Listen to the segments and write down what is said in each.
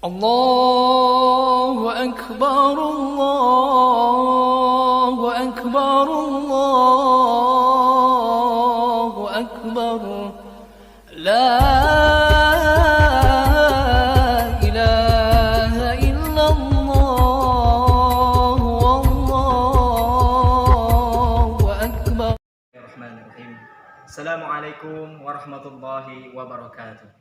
الله أكبر الله أكبر الله أكبر لا إله إلا الله والله أكبر. Bismillahirrahmanirrahim. Assalamualaikum warahmatullahi wabarakatuh.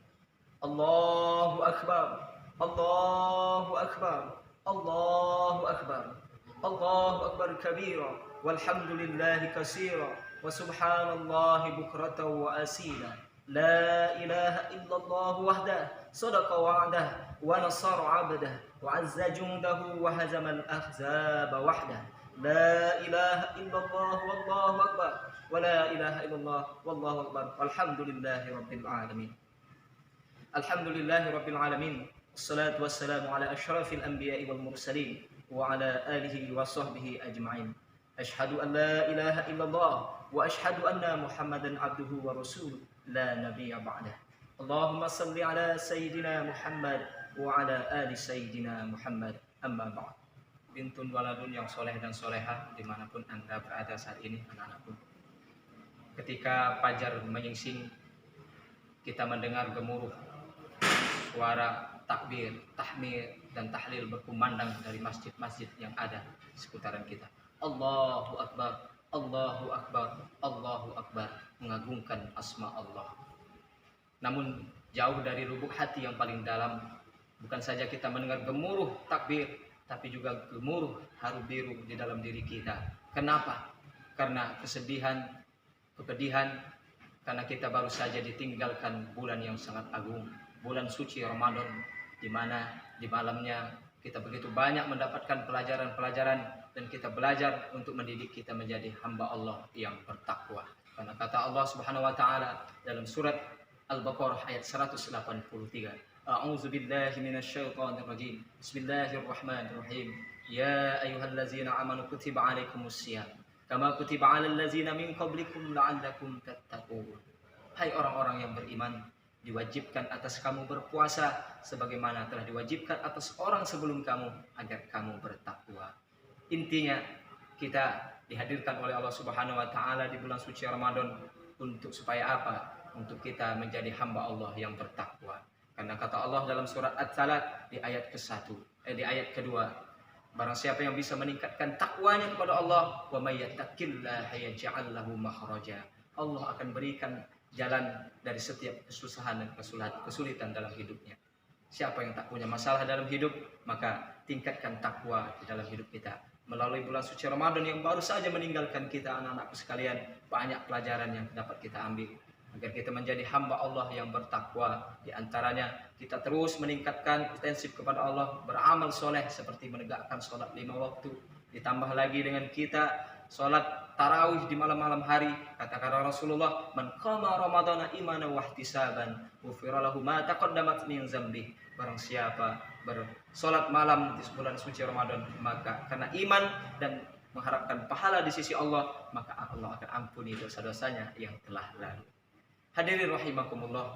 Allahu Akbar, Allahu Akbar, Allahu Akbar, Allahu Akbar kabira, walhamdulillahi katsira, wa subhanallahi bukratan wa asila. La ilaha illallah wahdah, sadaqa wa'dah, wa nasara 'abdah, wa 'azza jundahu wa hazama al-ahzaba wahdah. La ilaha illallah wallahu akbar, wa la ilaha illallah wallahu akbar, walhamdulillahi rabbil alamin. Alhamdulillahi rabbil alamin. Wassalatu wassalamu ala asyrafil anbiya'i wal mursalin wa ala alihi wa sahbihi ajma'in. Ashhadu an la ilaha illallah wa ashhadu anna Muhammadan abduhu wa rasuluh la nabiyya ba'dah. Allahumma salli ala sayyidina Muhammad wa ala ali sayyidina Muhammad, amma ba'd. Bintun waladun yang soleh dan solehah dimanapun anda berada saat ini, anak-anakku. Ketika fajar menyingsing, kita mendengar gemuruh suara takbir, tahmid, dan tahlil berkumandang dari masjid-masjid yang ada di seputaran kita. Allahu Akbar, Allahu Akbar, Allahu Akbar, mengagungkan asma Allah. Namun jauh dari lubuk hati yang paling dalam, bukan saja kita mendengar gemuruh takbir, tapi juga gemuruh haru biru di dalam diri kita. Kenapa? Karena kesedihan, kepedihan, karena kita baru saja ditinggalkan bulan yang sangat agung, bulan suci Ramadan, di mana di malamnya kita begitu banyak mendapatkan pelajaran-pelajaran, dan kita belajar untuk mendidik kita menjadi hamba Allah yang bertakwa. Karena kata Allah Subhanahu wa taala dalam surat Al-Baqarah ayat 183, A'udzu billahi minasyaitonir rajim. Bismillahirrahmanirrahim. Ya ayyuhallazina amanu kutiba 'alaikumus syiyam kama kutiba 'alal ladzina min qablikum la'allakum tattaqun. Hai orang-orang yang beriman, diwajibkan atas kamu berpuasa sebagaimana telah diwajibkan atas orang sebelum kamu agar kamu bertakwa. Intinya kita dihadirkan oleh Allah Subhanahu wa taala di bulan suci Ramadan untuk supaya apa? Untuk kita menjadi hamba Allah yang bertakwa. Karena kata Allah dalam surat At-Talaq di ayat di ayat kedua, barang siapa yang bisa meningkatkan takwanya kepada Allah, wa may yattaqillaha yaj'al lahu makhraja. Allah akan berikan jalan dari setiap kesusahan dan kesulitan dalam hidupnya. Siapa yang tak punya masalah dalam hidup, maka tingkatkan takwa di dalam hidup kita. Melalui bulan suci Ramadan yang baru saja meninggalkan kita, anak-anakku sekalian, banyak pelajaran yang dapat kita ambil agar kita menjadi hamba Allah yang bertakwa. Di antaranya kita terus meningkatkan intensif kepada Allah, beramal soleh seperti menegakkan sholat 5 waktu, ditambah lagi dengan kita sholat tarawih di malam-malam hari. Kata Rasulullah, man qama ramadhana imanan wa ihtisaban ghufira lahu ma taqaddamat min dzambi. Barang siapa bersolat malam di bulan suci Ramadan, maka karena iman dan mengharapkan pahala di sisi Allah, maka Allah akan ampuni dosa-dosanya yang telah lalu. Hadirin rahimakumullah,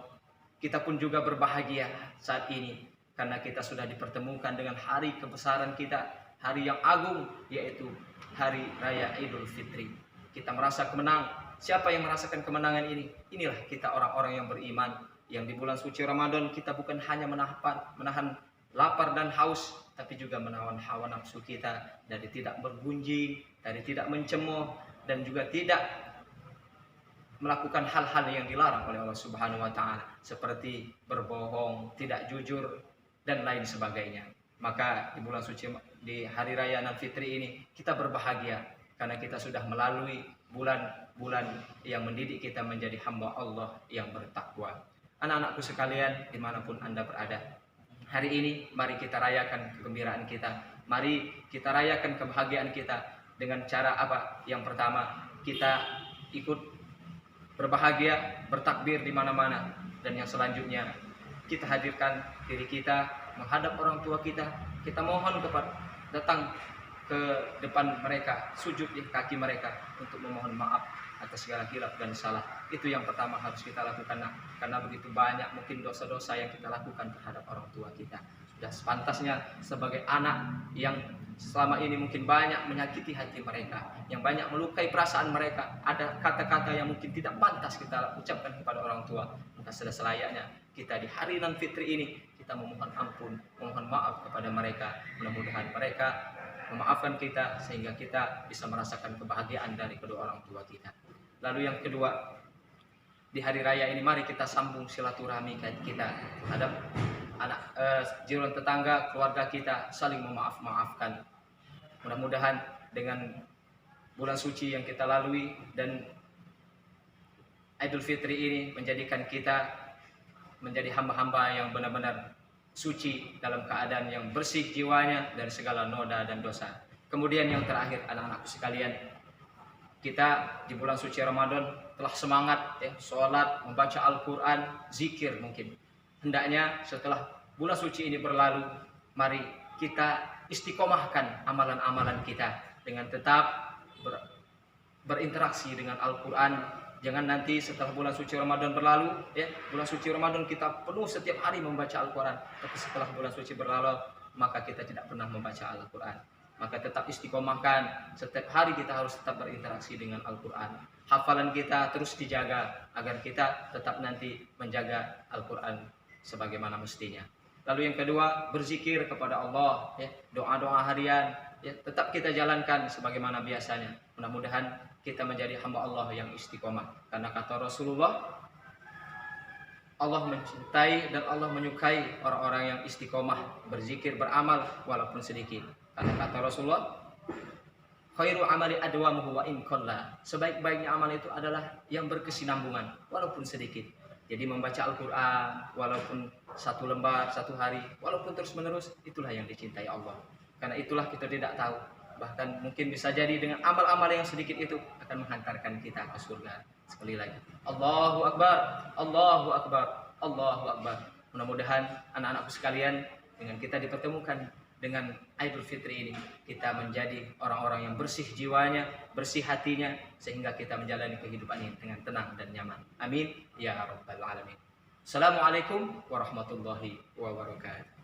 kita pun juga berbahagia saat ini karena kita sudah dipertemukan dengan hari kebesaran kita, hari yang agung, yaitu hari raya Idul Fitri. Kita merasa kemenang. Siapa yang merasakan kemenangan ini? Inilah kita orang-orang yang beriman, yang di bulan suci Ramadan kita bukan hanya menahan lapar dan haus, tapi juga menahan hawa nafsu kita dari tidak bergunjing, dari tidak mencemooh, dan juga tidak melakukan hal-hal yang dilarang oleh Allah Subhanahu wa taala, seperti berbohong, tidak jujur, dan lain sebagainya. Maka di bulan suci, di hari raya Idul Fitri ini, kita berbahagia karena kita sudah melalui bulan-bulan yang mendidik kita menjadi hamba Allah yang bertakwa. Anak-anakku sekalian, dimanapun anda berada, hari ini mari kita rayakan kegembiraan kita. Mari kita rayakan kebahagiaan kita dengan cara apa? Yang pertama, kita ikut berbahagia, bertakbir di mana-mana. Dan yang selanjutnya, kita hadirkan diri kita menghadap orang tua kita. Kita mohon datang ke depan mereka, sujud di kaki mereka untuk memohon maaf atas segala hilaf dan salah. Itu yang pertama harus kita lakukan, karena begitu banyak mungkin dosa-dosa yang kita lakukan terhadap orang tua kita. Sudah sepantasnya sebagai anak yang selama ini mungkin banyak menyakiti hati mereka, yang banyak melukai perasaan mereka, ada kata-kata yang mungkin tidak pantas kita ucapkan kepada orang tua, maka sudah selayaknya kita di hari nan fitri ini kita memohon ampun, memohon maaf kepada mereka. Mudah-mudahan mereka memaafkan kita sehingga kita bisa merasakan kebahagiaan dari kedua orang tua kita. Lalu yang kedua, di hari raya ini mari kita sambung silaturahmi kita terhadap anak jiran tetangga, keluarga kita, saling memaafkan. Mudah-mudahan dengan bulan suci yang kita lalui dan Idul Fitri ini menjadikan kita menjadi hamba-hamba yang benar-benar suci dalam keadaan yang bersih jiwanya dari segala noda dan dosa. Kemudian yang terakhir, anak-anakku sekalian, kita di bulan suci Ramadan telah semangat ya, sholat, membaca Al-Quran, zikir mungkin. Hendaknya setelah bulan suci ini berlalu, mari kita istiqomahkan amalan-amalan kita dengan tetap berinteraksi dengan Al-Quran. Jangan nanti setelah bulan suci Ramadan berlalu, ya, bulan suci Ramadan kita penuh setiap hari membaca Al-Quran, tapi setelah bulan suci berlalu, maka kita tidak pernah membaca Al-Quran. Maka tetap istiqomahkan, setiap hari kita harus tetap berinteraksi dengan Al-Quran. Hafalan kita terus dijaga, agar kita tetap nanti menjaga Al-Quran sebagaimana mestinya. Lalu yang kedua, berzikir kepada Allah, ya, doa-doa harian, ya, tetap kita jalankan sebagaimana biasanya. Mudah-mudahan kita menjadi hamba Allah yang istiqomah. Karena kata Rasulullah, Allah mencintai dan Allah menyukai orang-orang yang istiqomah, berzikir, beramal walaupun sedikit. Karena kata Rasulullah, khairu amali adwamuhu wa in qalla. Sebaik-baiknya amal itu adalah yang berkesinambungan walaupun sedikit. Jadi membaca Al-Quran walaupun satu lembar, satu hari, walaupun terus-menerus, itulah yang dicintai Allah. Karena itulah kita tidak tahu, bahkan mungkin bisa jadi dengan amal-amal yang sedikit itu akan menghantarkan kita ke surga. Sekali lagi, Allahu Akbar, Allahu Akbar, Allahu Akbar. Mudah-mudahan anak-anakku sekalian, dengan kita dipertemukan dengan Idul Fitri ini, kita menjadi orang-orang yang bersih jiwanya, bersih hatinya, sehingga kita menjalani kehidupan ini dengan tenang dan nyaman. Amin ya rabbal alamin. Assalamualaikum warahmatullahi wabarakatuh.